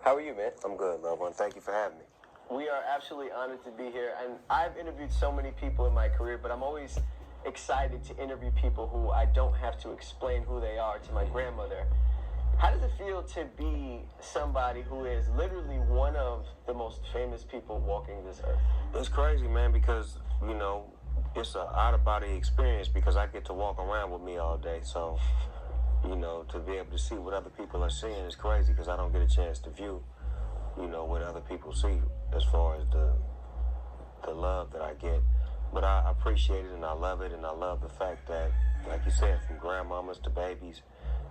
How are you, man? I'm good, loved one. Thank you for having me. We are absolutely honored to be here, and I've interviewed so many people in my career, but I'm always excited to interview people who I don't have to explain who they are to my grandmother. How does it feel to be somebody who is literally one of the most famous people walking this earth? It's crazy, man, because, it's an out-of-body experience because I get to walk around with me all day. So, to be able to see what other people are seeing is crazy because I don't get a chance to view, what other people see as far as the love that I get. But I appreciate it and I love it, and I love the fact that, like you said, from grandmamas to babies,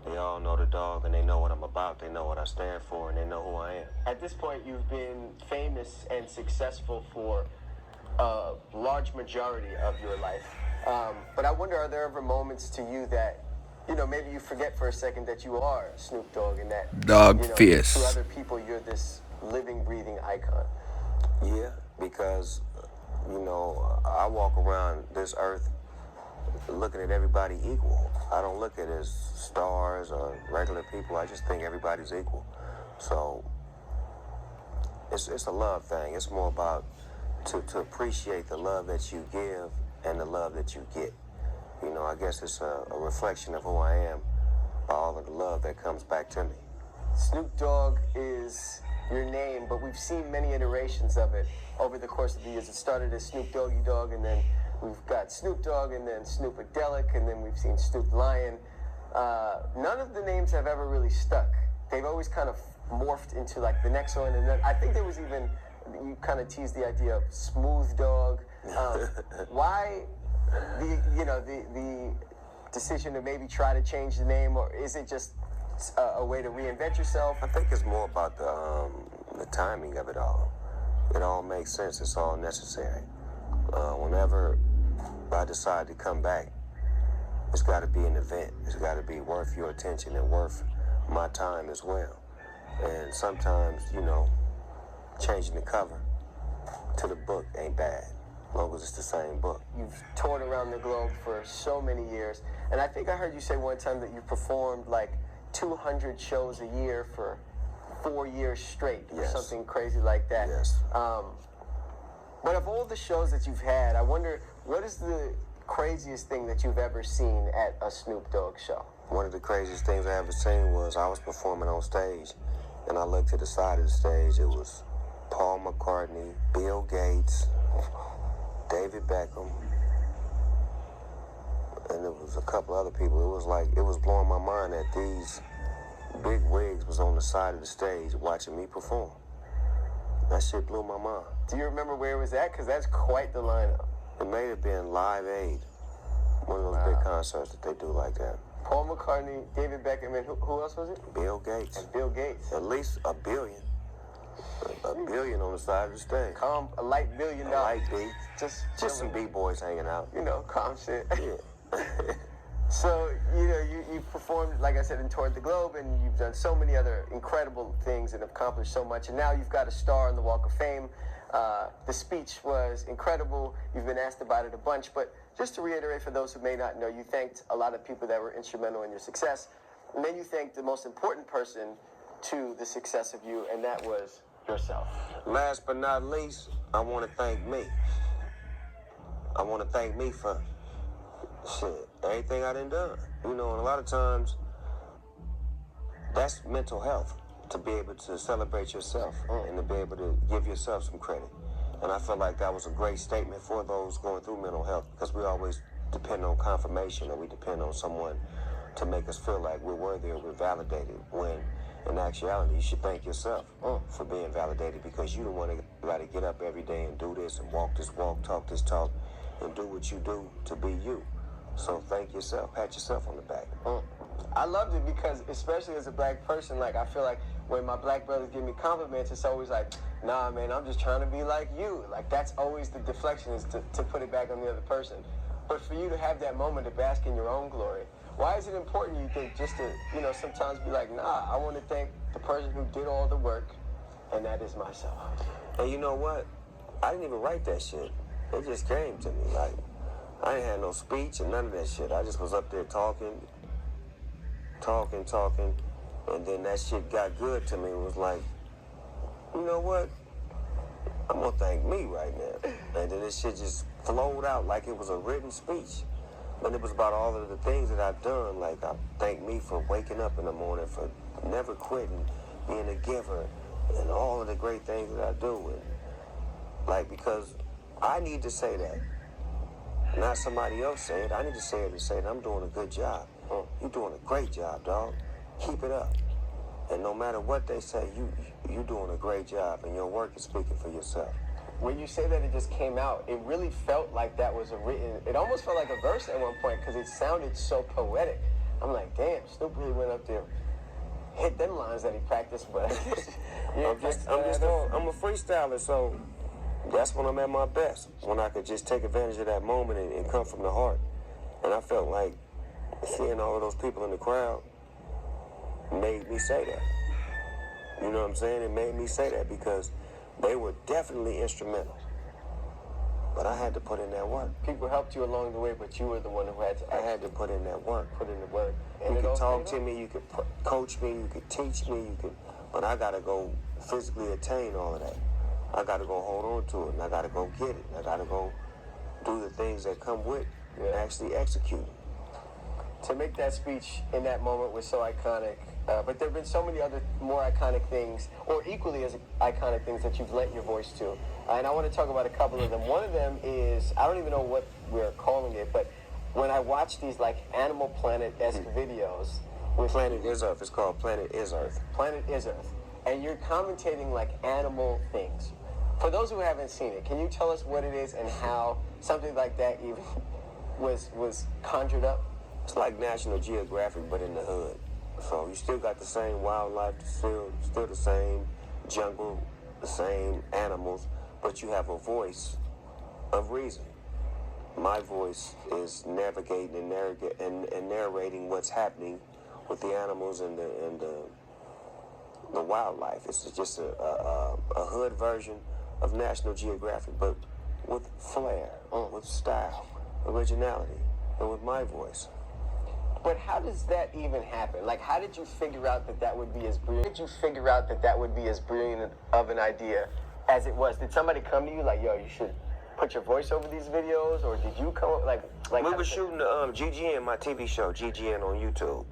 they all know the dog and they know what I'm about, they know what I stand for, and they know who I am. At this point, you've been famous and successful for a large majority of your life. But I wonder, are there ever moments to you that, maybe you forget for a second that you are Snoop Dogg and that, Dog to fierce. other people, you're this living, breathing icon? Yeah, because, I walk around this earth looking at everybody equal. I don't look at it as stars or regular people. I just think everybody's equal. So it's a love thing. It's more about to appreciate the love that you give and the love that you get. I guess it's a reflection of who I am by all of the love that comes back to me. Snoop Dogg is your name, but we've seen many iterations of it over the course of the years. It started as Snoop Doggy Dogg, and then we've got Snoop Dogg, and then Snoopadelic, and then we've seen Snoop Lion. None of the names have ever really stuck. They've always kind of morphed into like the next one, and then I think there was even, you kind of teased the idea of Smooth Dogg. Why the decision to maybe try to change the name, or is it just a way to reinvent yourself? I think it's more about the timing of it all. It all makes sense. It's all necessary. Whenever I decide to come back, it's got to be an event. It's got to be worth your attention and worth my time as well. And sometimes, changing the cover to the book ain't bad, as long as it's the same book. You've toured around the globe for so many years, and I think I heard you say one time that you performed like 200 shows a year for 4 years straight, or Yes. something crazy like that. Yes. But of all the shows that you've had, I wonder, what is the craziest thing that you've ever seen at a Snoop Dogg show? One of the craziest things I ever seen was I was performing on stage, and I looked to the side of the stage. It was Paul McCartney, Bill Gates, David Beckham, and there was a couple other people. It was blowing my mind that these big wigs was on the side of the stage watching me perform. That shit blew my mind. Do you remember where it was at? Because that's quite the lineup. It may have been Live Aid, one of those big concerts that they do like that. Paul McCartney, David Beckham, and who else was it? Bill Gates. And Bill Gates. At least $1 billion. $1 billion on the side of the stage. Calm, a light $1 billion. A light beat. Just Some B-boys hanging out. Calm shit. Yeah. So, you performed, like I said, and toured the globe, and you've done so many other incredible things and accomplished so much. And now you've got a star on the Walk of Fame. The speech was incredible. You've been asked about it a bunch. But just to reiterate for those who may not know, you thanked a lot of people that were instrumental in your success. And then you thanked the most important person to the success of you, and that was yourself. Last but not least, I want to thank me. I want to thank me for everything I done done. And a lot of times, that's mental health, to be able to celebrate yourself and to be able to give yourself some credit. And I feel like that was a great statement for those going through mental health, because we always depend on confirmation, or we depend on someone to make us feel like we're worthy or we're validated, when in actuality, you should thank yourself for being validated, because you don't want to get up every day and do this and walk this walk, talk this talk, and do what you do to be you. So thank yourself. Pat yourself on the back. I loved it because, especially as a black person, like, I feel like when my black brothers give me compliments, it's always like, nah, man, I'm just trying to be like you. Like, that's always the deflection, is to put it back on the other person. But for you to have that moment to bask in your own glory, why is it important, you think, just to, sometimes be like, nah, I want to thank the person who did all the work, and that is myself. And you know what? I didn't even write that shit. It just came to me. Like, I ain't had no speech and none of that shit. I just was up there talking, and then that shit got good to me. It was like, you know what? I'm gonna thank me right now. And then this shit just flowed out like it was a written speech. And it was about all of the things that I've done. Like, I thank me for waking up in the morning, for never quitting, being a giver, and all of the great things that I do. And, like, because I need to say that. Not somebody else say it. I need to say it and say that I'm doing a good job. You're doing a great job, dog. Keep it up. And no matter what they say, you're doing a great job, and your work is speaking for yourself. When you say that it just came out, it really felt like that was a written, it almost felt like a verse at one point because it sounded so poetic. I'm like, damn, Snoop really went up there, hit them lines that he practiced, but I'm a freestyler, so that's when I'm at my best, when I could just take advantage of that moment and come from the heart. And I felt like seeing all of those people in the crowd made me say that. You know what I'm saying? It made me say that because they were definitely instrumental. But I had to put in that work. People helped you along the way, but you were the one who had to I had to put in that work. put in the work. You could talk to me, you could coach me, you could teach me, but I gotta go physically attain all of that. I gotta go hold on to it, and I gotta go get it. I gotta go do the things that come with actually executing. To make that speech in that moment was so iconic. But there have been so many other more iconic things, or equally as iconic things that you've lent your voice to. And I want to talk about a couple of them. One of them is, I don't even know what we're calling it, but when I watch these like Animal Planet-esque videos with Planet is Earth. It's called Planet is Earth. Planet is Earth, and you're commentating like animal things. For those who haven't seen it, can you tell us what it is and how something like that even was conjured up? It's like National Geographic, but in the hood. So you still got the same wildlife, still the same jungle, the same animals, but you have a voice of reason. My voice is navigating and narrating what's happening with the animals and the wildlife. It's just a hood version of National Geographic, but with flair, with style, originality, and with my voice. But how does that even happen? Like, how did you figure out that that would be as brilliant? How did you figure out that that would be as brilliant of an idea as it was? Did somebody come to you like, yo, you should put your voice over these videos, or did you come up like? We were shooting the GGN, my TV show, GGN on YouTube.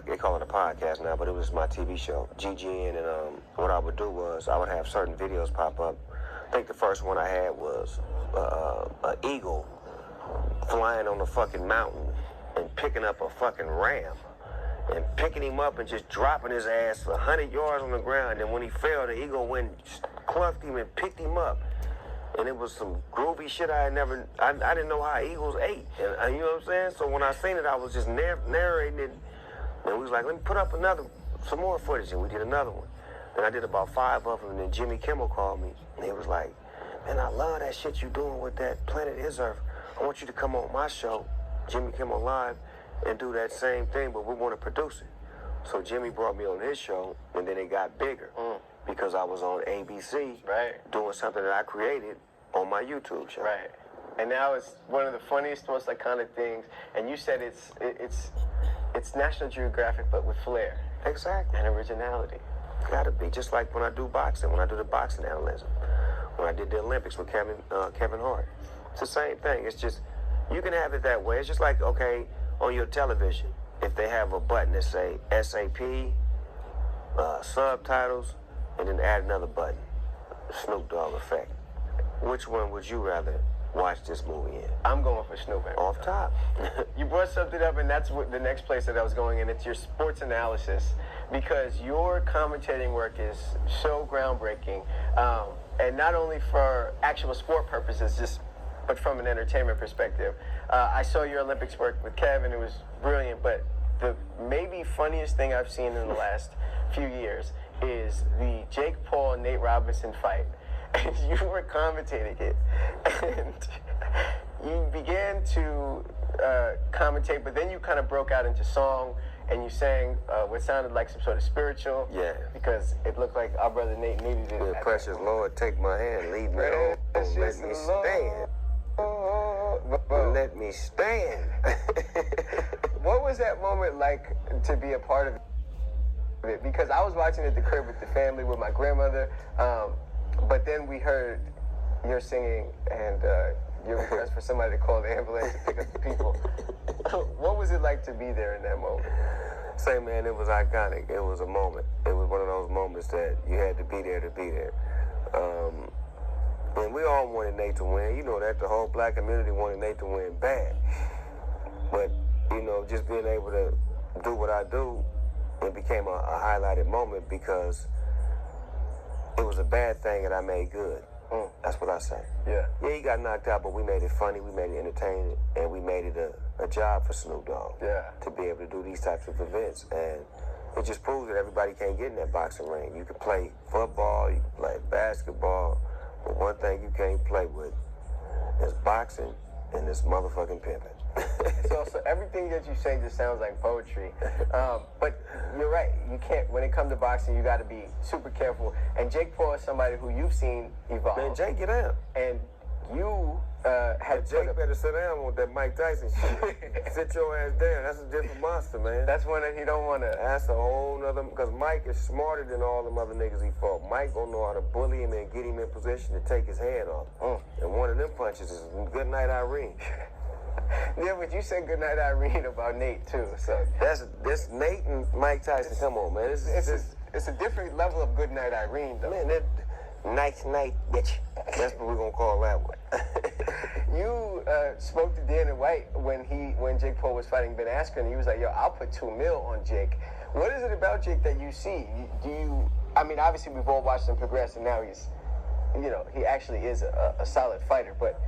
They call it a podcast now, but it was my TV show, GGN. And what I would do was I would have certain videos pop up. I think the first one I had was an eagle flying on a fucking mountain and picking up a fucking ram and picking him up and just dropping his ass 100 yards on the ground. And when he fell, the eagle went and cluffed him and picked him up. And it was some groovy shit I didn't know how eagles ate. And you know what I'm saying? So when I seen it, I was just narrating it. And we was like, let me put up some more footage. And we did another one. Then I did about 5 of them. And then Jimmy Kimmel called me. And he was like, man, I love that shit you doing with that Planet is Earth. I want you to come on my show, Jimmy Kimmel Live, and do that same thing, but we want to produce it. So Jimmy brought me on his show, and then it got bigger because I was on ABC doing something that I created on my YouTube show. Right. And now it's one of the funniest, most iconic things. And you said it's National Geographic, but with flair. Exactly. And originality. Gotta be. Just like when I do boxing, when I do the boxing analysis, when I did the Olympics with Kevin Hart. It's the same thing. It's just, you can have it that way. It's just like, okay, on your television, if they have a button that say SAP, subtitles, and then add another button, Snoop Dogg effect. Which one would you rather watch this movie in? I'm going for Snoop. Off top. You brought something up, and that's what the next place that I was going in. It's your sports analysis, because your commentating work is so groundbreaking, and not only for actual sport purposes, but from an entertainment perspective. I saw your Olympics work with Kevin. It was brilliant, but the maybe funniest thing I've seen in the last few years is the Jake Paul and Nate Robinson fight. And you were commentating it, and you began to commentate, but then you kind of broke out into song, and you sang what sounded like some sort of spiritual. Yeah. Because it looked like our brother Nate needed it. Yeah, precious Lord, take my hand, lead me on, let me stand. Let me stand. What was that moment like to be a part of it? it because I was watching at the crib with the family with my grandmother, but then we heard your singing and your request for somebody to call the ambulance to pick up the people. What was it like to be there in that moment? Say, man, it was iconic. It was a moment. It was one of those moments that you had to be there to be there. And we all wanted Nate to win. You know that the whole black community wanted Nate to win bad. But, you know, just being able to do what I do, it became a highlighted moment because it was a bad thing that I made good. That's what I say. Yeah. Yeah, he got knocked out, but we made it funny, we made it entertaining, and we made it a job for Snoop Dogg. Yeah. To be able to do these types of events. And it just proves that everybody can't get in that boxing ring. You can play football, you can play basketball, but one thing you can't play with is boxing and this motherfucking pimping. So everything that you say just sounds like poetry. But you're right. You can't, when it comes to boxing, you got to be super careful. And Jake Paul is somebody who you've seen evolve. Man, Jake, get down. And you had Jake better sit down with that Mike Tyson shit. Sit your ass down. That's a different monster, man. That's one that he don't want to. That's a whole nother, because Mike is smarter than all them other niggas he fought. Mike gonna know how to bully him and get him in position to take his head off. And one of them punches is good night, Irene. Yeah, but you said goodnight, Irene, about Nate too. So That's Nate and Mike Tyson. Come on, man. it's a different level of goodnight, Irene, though. Man, that night, bitch. That's what we're gonna call that one. You spoke to Dana White when Jake Paul was fighting Ben Askren, and he was like, "Yo, I'll put $2 million on Jake." What is it about Jake that you see? I mean, obviously we've all watched him progress, and now he's, he actually is a solid fighter. But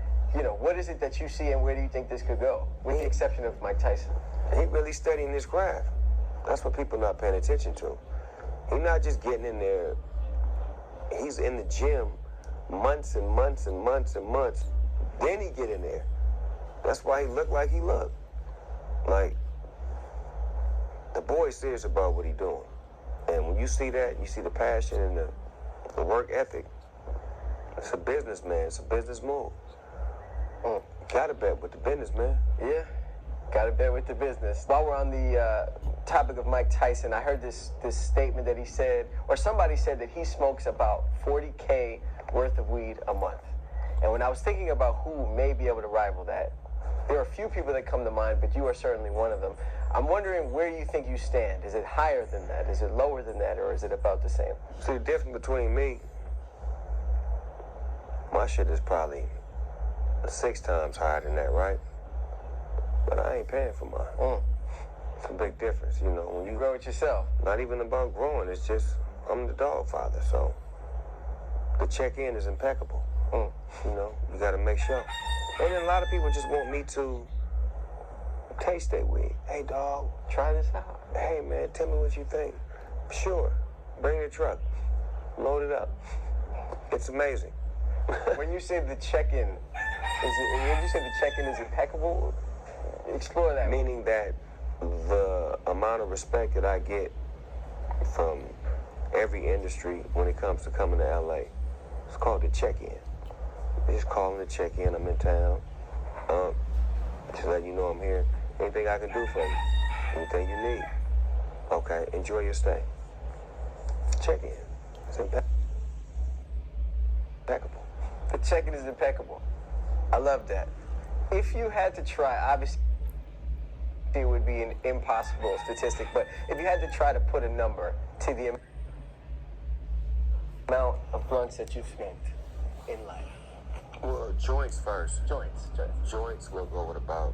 what is it that you see, and where do you think this could go? With the exception of Mike Tyson. He really studying his craft. That's what people not paying attention to. He's not just getting in there. He's in the gym months and months and months and months. Then he get in there. That's why he looked like he looked. Like, the boy's serious about what he doing. And when you see that, you see the passion and the work ethic. It's a businessman. It's a business move. Gotta bet with the business, man. Yeah, gotta bet with the business. While we're on the topic of Mike Tyson, I heard this statement that he said, or somebody said that he smokes about 40K worth of weed a month. And when I was thinking about who may be able to rival that, there are a few people that come to mind, but you are certainly one of them. I'm wondering where you think you stand. Is it higher than that? Is it lower than that? Or is it about the same? See, the difference between me, my shit is probably 6 times higher than that, right? But I ain't paying for mine. It's a big difference, when You grow it yourself. Not even about growing, it's just, I'm the dog father, so the check-in is impeccable. You gotta make sure. And then a lot of people just want me to taste that weed. Hey, dog, Try this out. hey, man, tell me what you think. Sure, bring the truck, load it up. It's amazing. When you say the check-in, when you say the check-in is impeccable, explore that. Meaning that the amount of respect that I get from every industry when it comes to coming to LA, it's called the check-in. They just calling the check-in, I'm in town. Just let you know I'm here. Anything I can do for you? Anything you need? Okay, enjoy your stay. Check-in. It's impeccable. The check-in is impeccable. I love that. If you had to try, obviously it would be an impossible statistic, but if you had to try to put a number to the amount of blunts that you've smoked in life. Well, joints first. Joints. Joints will go with about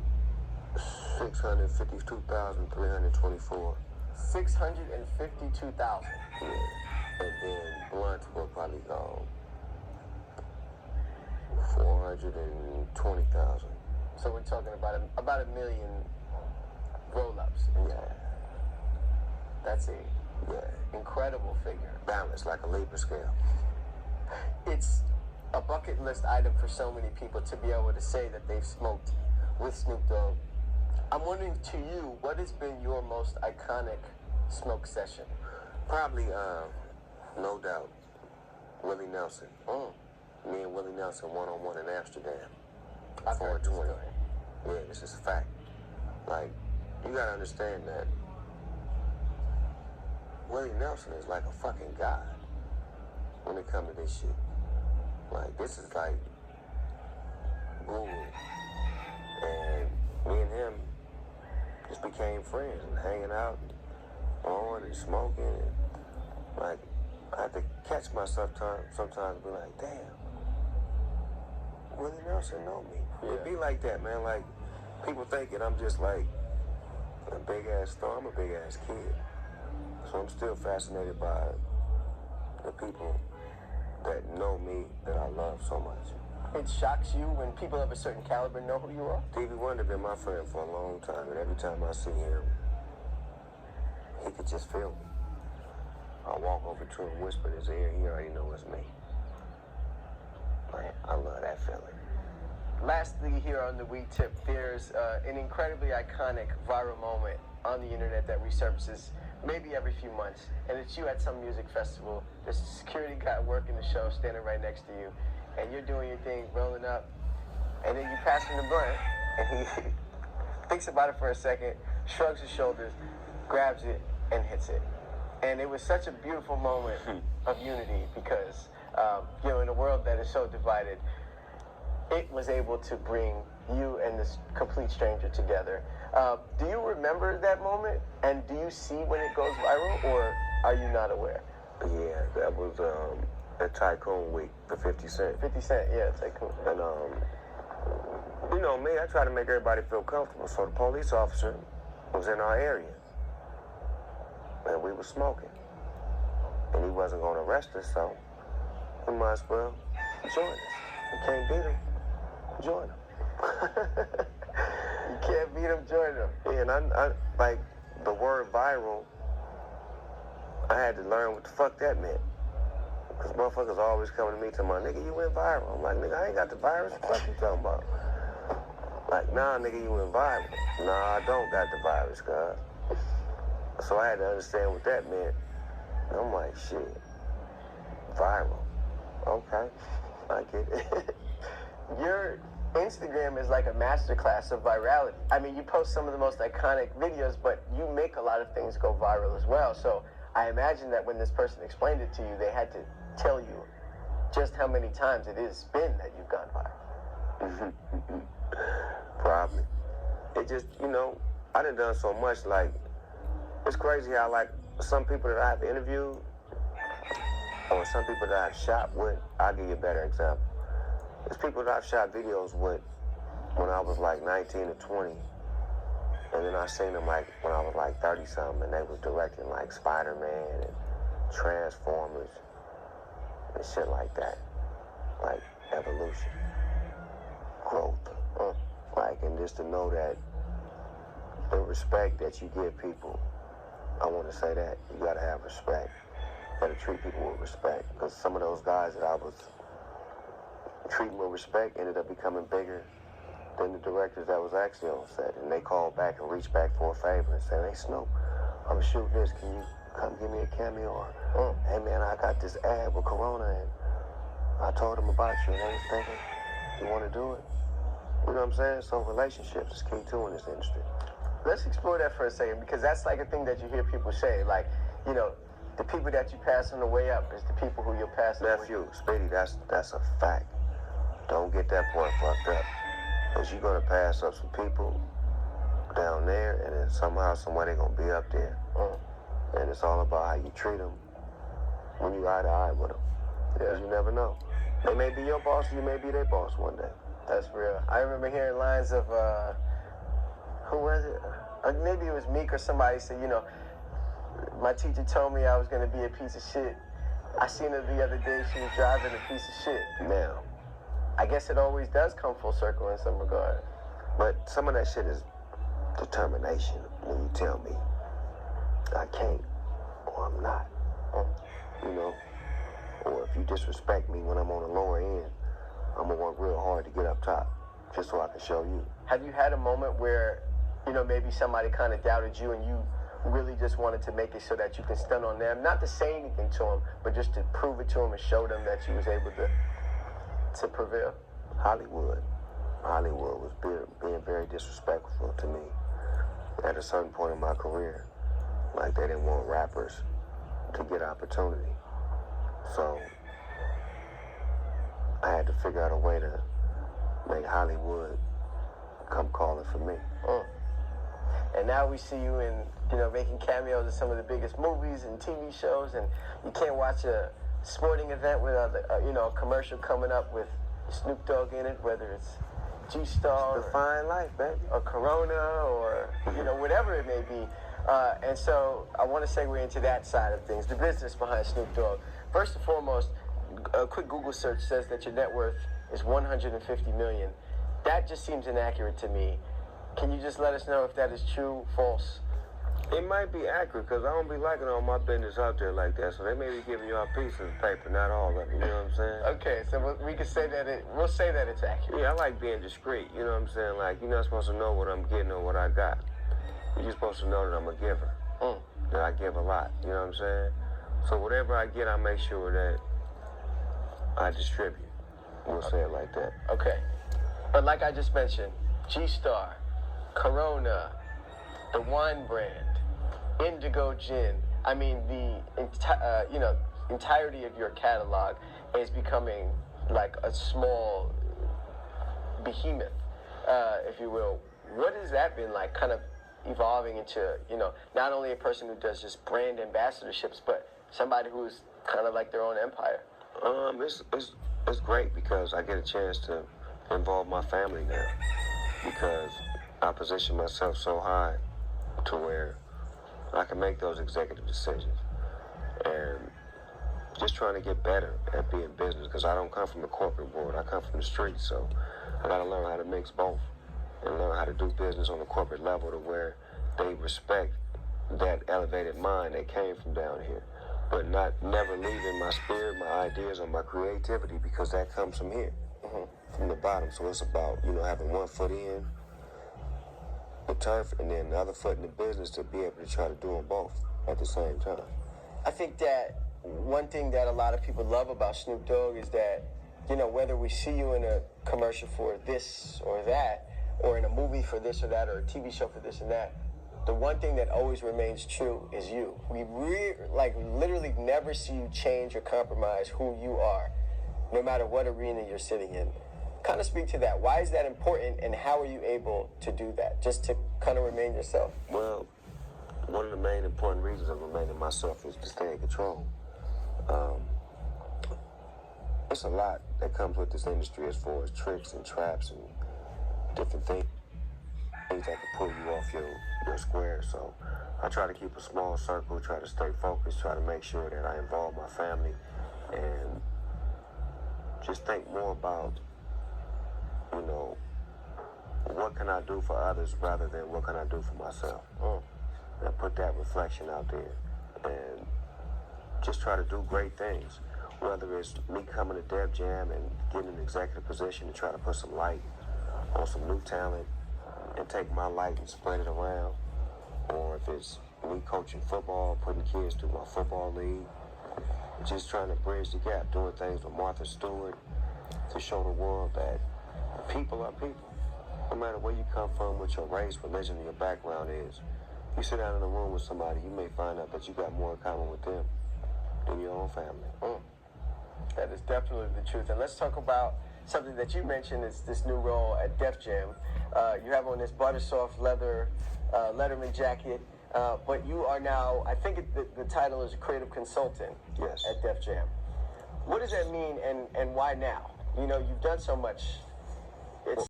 652,324. 652,000. Yeah. And then blunts will probably go 420,000. So we're talking about a million roll-ups. Yeah. That's a Yeah. incredible figure. Balance like a Libra scale. It's a bucket list item for so many people to be able to say that they've smoked with Snoop Dogg. I'm wondering to you, what has been your most iconic smoke session? Probably, no doubt, Willie Nelson. Me and Willie Nelson one-on-one in Amsterdam. I've heard this 420. story. Yeah, this is a fact. Like, you gotta understand that Willie Nelson is like a fucking god when it comes to this shit. Like, this is like guru. And me and him just became friends and hanging out on and smoking. And, like, I had to catch myself sometimes and be like, damn, Willie Nelson know me. Yeah. It be like that, man. Like, people thinking I'm just like a big ass star. I'm a big ass kid. So I'm still fascinated by the people that know me, that I love so much. It shocks you when people of a certain caliber know who you are? Stevie Wonder been my friend for a long time, and every time I see him, he could just feel me. I walk over to him, whisper in his ear, he already know it's me. Man, I love that feeling. Lastly, here on the Weed Tip, there's an incredibly iconic viral moment on the internet that resurfaces maybe every few months, and it's you at some music festival. There's a security guy working the show standing right next to you, and you're doing your thing, rolling up, and then you pass him the blunt, and he thinks about it for a second, shrugs his shoulders, grabs it, and hits it. And it was such a beautiful moment of unity because, in a world that is so divided, it was able to bring you and this complete stranger together. Do you remember that moment? And do you see when it goes viral, or are you not aware? Yeah, that was at Tycoon Week, the 50 Cent. 50 Cent, yeah, Tycoon. And, you know me, I try to make everybody feel comfortable. So the police officer was in our area. And we were smoking. And he wasn't going to arrest us, so we might as well join us. We can't beat him. Join him. You can't beat him, join him. Yeah, and I like the word viral, I had to learn what the fuck that meant. Because motherfuckers always coming to me to my nigga, you went viral. I'm like, nigga, I ain't got the virus. What the fuck you talking about? Like, nah, nigga, you went viral. Nah, I don't got the virus, cuz. So I had to understand what that meant. And I'm like, shit, viral. Okay, I get it. Your Instagram is like a masterclass of virality. I mean, you post some of the most iconic videos, but you make a lot of things go viral as well. So I imagine that when this person explained it to you, they had to tell you just how many times it has been that you've gone viral. Probably. It just, I done so much, like, it's crazy how, like, some people that I've interviewed or some people that I've shot with, I'll give you a better example. There's people that I've shot videos with when I was like 19 or 20. And then I seen them like when I was like 30 something, and they was directing like Spider-Man and Transformers and shit like that. Like evolution, growth. Like, and just to know that the respect that you give people, I want to say that you gotta have respect. You gotta treat people with respect. Because some of those guys that I was treating with respect ended up becoming bigger than the directors that was actually on set. And they called back and reached back for a favor and said, hey, Snoop, I'm shooting this. Can you come give me a cameo? Or, hey, man, I got this ad with Corona, and I told them about you, and they was thinking, you want to do it? You know what I'm saying? So relationships is key, too, in this industry. Let's explore that for a second, because that's like a thing that you hear people say. Like, the people that you pass on the way up is the people who you'll pass on the way Nephew, Speedy, that's a fact. Don't get that point fucked up. Because you're going to pass up some people down there, and then somehow, somewhere they're going to be up there. And it's all about how you treat them when you eye to eye with them. Because you never know. They may be your boss, you may be their boss one day. That's real. I remember hearing lines of, who was it? Maybe it was Meek or somebody said, my teacher told me I was going to be a piece of shit. I seen her the other day, she was driving a piece of shit. Now, I guess it always does come full circle in some regard. but some of that shit is determination. When you tell me I can't or I'm not, or if you disrespect me when I'm on the lower end, I'm gonna work real hard to get up top just so I can show you. Have you had a moment where, maybe somebody kind of doubted you and you really just wanted to make it so that you can stun on them? Not to say anything to them, but just to prove it to them and show them that you was able to prevail. Hollywood was being very disrespectful to me at a certain point in my career. Like, they didn't want rappers to get opportunity. So I had to figure out a way to make Hollywood come calling for me. And now we see you in, making cameos in some of the biggest movies and TV shows, and you can't watch a sporting event without, a commercial coming up with Snoop Dogg in it, whether it's G-Star The fine life, baby. or Corona or, whatever it may be. And so I want to segue into that side of things, the business behind Snoop Dogg. First and foremost, a quick Google search says that your net worth is $150 million. That just seems inaccurate to me. Can you just let us know if that is true, false? It might be accurate because I don't be liking all my business out there like that. So they may be giving you a piece of paper, not all of it. You know what I'm saying? Okay, so we can say that we'll say that it's accurate. Yeah, I like being discreet. You know what I'm saying? Like, you're not supposed to know what I'm getting or what I got. You're supposed to know that I'm a giver. That I give a lot. You know what I'm saying? So whatever I get, I make sure that I distribute. We'll say it like that. Okay. But like I just mentioned, G-Star, Corona, the wine brand, Indigo Gin. I mean, the entirety of your catalog is becoming like a small behemoth, if you will. What has that been like, kind of evolving into, not only a person who does just brand ambassadorships, but somebody who's kind of like their own empire? It's great because I get a chance to involve my family now because I position myself so high to where I can make those executive decisions and just trying to get better at being business because I don't come from the corporate world. I come from the streets, so I got to learn how to mix both and learn how to do business on the corporate level to where they respect that elevated mind that came from down here, but never leaving my spirit, my ideas, or my creativity because that comes from here, from the bottom. So it's about, having one foot in the turf and then the other foot in the business to be able to try to do them both at the same time. I think that one thing that a lot of people love about Snoop Dogg is that, whether we see you in a commercial for this or that, or in a movie for this or that, or a TV show for this and that, the one thing that always remains true is you. We literally never see you change or compromise who you are, no matter what arena you're sitting in. Kind of speak to that. Why is that important, and how are you able to do that, just to kind of remain yourself? Well, one of the main important reasons of remaining myself is to stay in control. It's a lot that comes with this industry as far as tricks and traps and different things that can pull you off your square. So I try to keep a small circle, try to stay focused, try to make sure that I involve my family and just think more about, what can I do for others rather than what can I do for myself. And put that reflection out there and just try to do great things. Whether it's me coming to Def Jam and getting an executive position to try to put some light on some new talent and take my light and spread it around, or if it's me coaching football, putting kids through my football league, just trying to bridge the gap, doing things with Martha Stewart to show the world that people are people. No matter where you come from, what your race, religion, or your background is, you sit down in a room with somebody, you may find out that you got more in common with them than your own family. That is definitely the truth. And let's talk about something that you mentioned is this new role at Def Jam. You have on this Buttersoft leather Letterman jacket, but you are now, I think the title is a creative consultant. Yes. At Def Jam. What does that mean, and why now? You've done so much